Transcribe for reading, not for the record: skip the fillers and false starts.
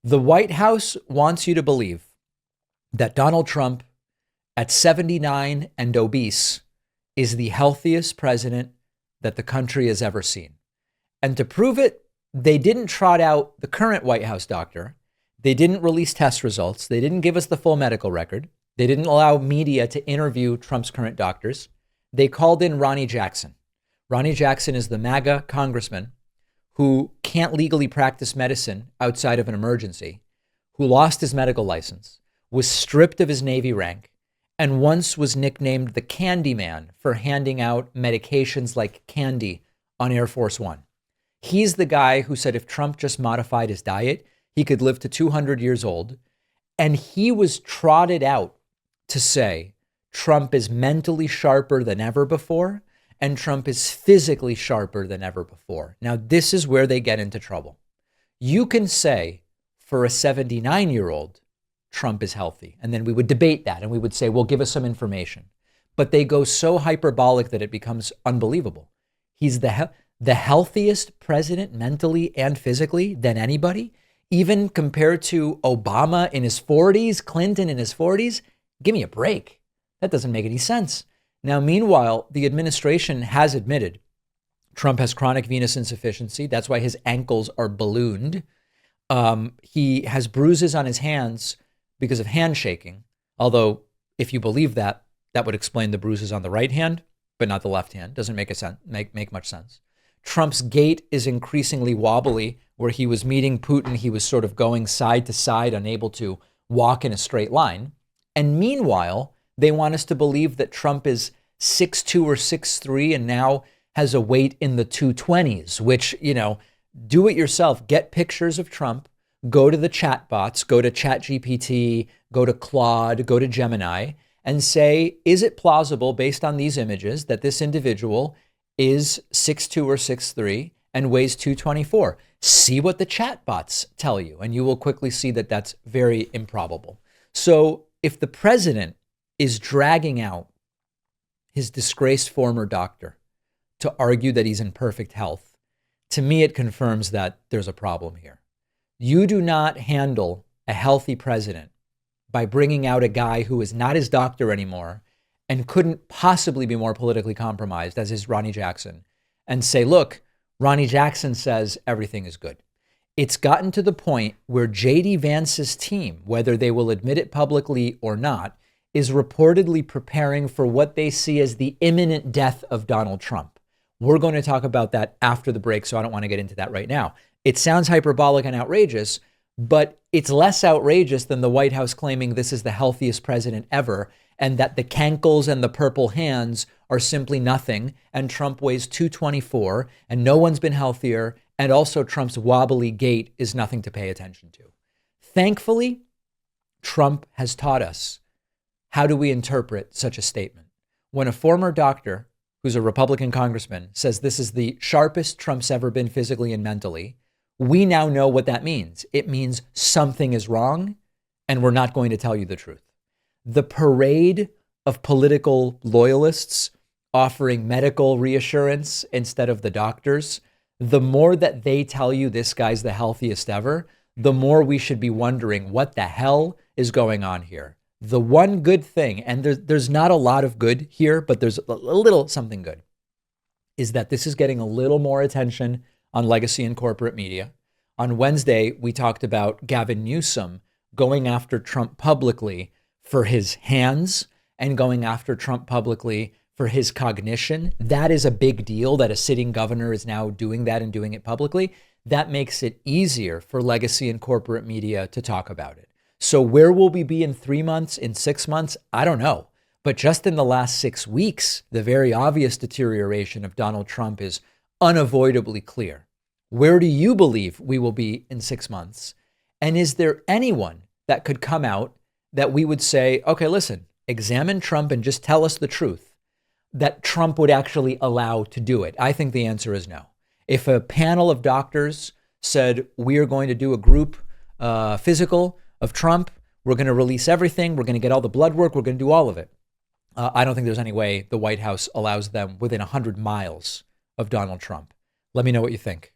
The White House wants you to believe that Donald Trump, at 79 and obese, is the healthiest president that the country has ever seen. And to prove it, they didn't trot out the current White House doctor. They didn't release test results. They didn't give us the full medical record. They didn't allow media to interview Trump's current doctors. They called in Ronny Jackson. Ronny Jackson is the MAGA congressman who can't legally practice medicine outside of an emergency, who lost his medical license, was stripped of his Navy rank, and once was nicknamed the Candy Man for handing out medications like candy on Air Force One. He's the guy who said if Trump just modified his diet, he could live to 200 years old. And he was trotted out to say Trump is mentally sharper than ever before, and Trump is physically sharper than ever before. Now, this is where they get into trouble. You can say for a 79-year-old, Trump is healthy. And then we would debate that and we would say, well, give us some information. But they go so hyperbolic that it becomes unbelievable. He's the healthiest president mentally and physically than anybody, even compared to Obama in his 40s, Clinton in his 40s. Give me a break. That doesn't make any sense. Now, meanwhile, the administration has admitted Trump has chronic venous insufficiency. That's why his ankles are ballooned. He has bruises on his hands because of handshaking. Although, if you believe that, that would explain the bruises on the right hand, but not the left hand. Doesn't make much sense. Trump's gait is increasingly wobbly. Where he was meeting Putin, he was sort of going side to side, unable to walk in a straight line. And meanwhile, they want us to believe that Trump is 6'2" or 6'3" and now has a weight in the 220s, which, do it yourself. Get pictures of Trump, go to the chat bots, go to ChatGPT, go to Claude, go to Gemini, and say, is it plausible based on these images that this individual is 6'2" or 6'3" and weighs 224? See what the chat bots tell you, and you will quickly see that that's very improbable. So if the president is dragging out his disgraced former doctor to argue that he's in perfect health, to me, it confirms that there's a problem here. You do not handle a healthy president by bringing out a guy who is not his doctor anymore and couldn't possibly be more politically compromised, as is Ronny Jackson, and say, look, Ronny Jackson says everything is good. It's gotten to the point where J.D. Vance's team, whether they will admit it publicly or not, is reportedly preparing for what they see as the imminent death of Donald Trump. We're going to talk about that after the break, so I don't want to get into that right now. It sounds hyperbolic and outrageous, but it's less outrageous than the White House claiming this is the healthiest president ever, and that the cankles and the purple hands are simply nothing, and Trump weighs 224, and no one's been healthier, and also Trump's wobbly gait is nothing to pay attention to. Thankfully, Trump has taught us how do we interpret such a statement. When a former doctor, who's a Republican congressman, says this is the sharpest Trump's ever been physically and mentally, we now know what that means. It means something is wrong, and we're not going to tell you the truth. The parade of political loyalists offering medical reassurance instead of the doctors, the more that they tell you this guy's the healthiest ever, the more we should be wondering what the hell is going on here. The one good thing, and there's not a lot of good here, but there's a little something good, is that this is getting a little more attention on legacy and corporate media. On Wednesday, we talked about Gavin Newsom going after Trump publicly for his hands and going after Trump publicly for his cognition. That is a big deal that a sitting governor is now doing that and doing it publicly. That makes it easier for legacy and corporate media to talk about it. So where will we be in 3 months, in 6 months? I don't know. But just in the last 6 weeks, the very obvious deterioration of Donald Trump is unavoidably clear. Where do you believe we will be in 6 months? And is there anyone that could come out that we would say, okay, listen, examine Trump and just tell us the truth, that Trump would actually allow to do it? I think the answer is no. If a panel of doctors said, we are going to do a group physical of Trump, we're going to release everything, we're going to get all the blood work, we're going to do all of it, I don't think there's any way the White House allows them within 100 miles of Donald Trump. Let me know what you think.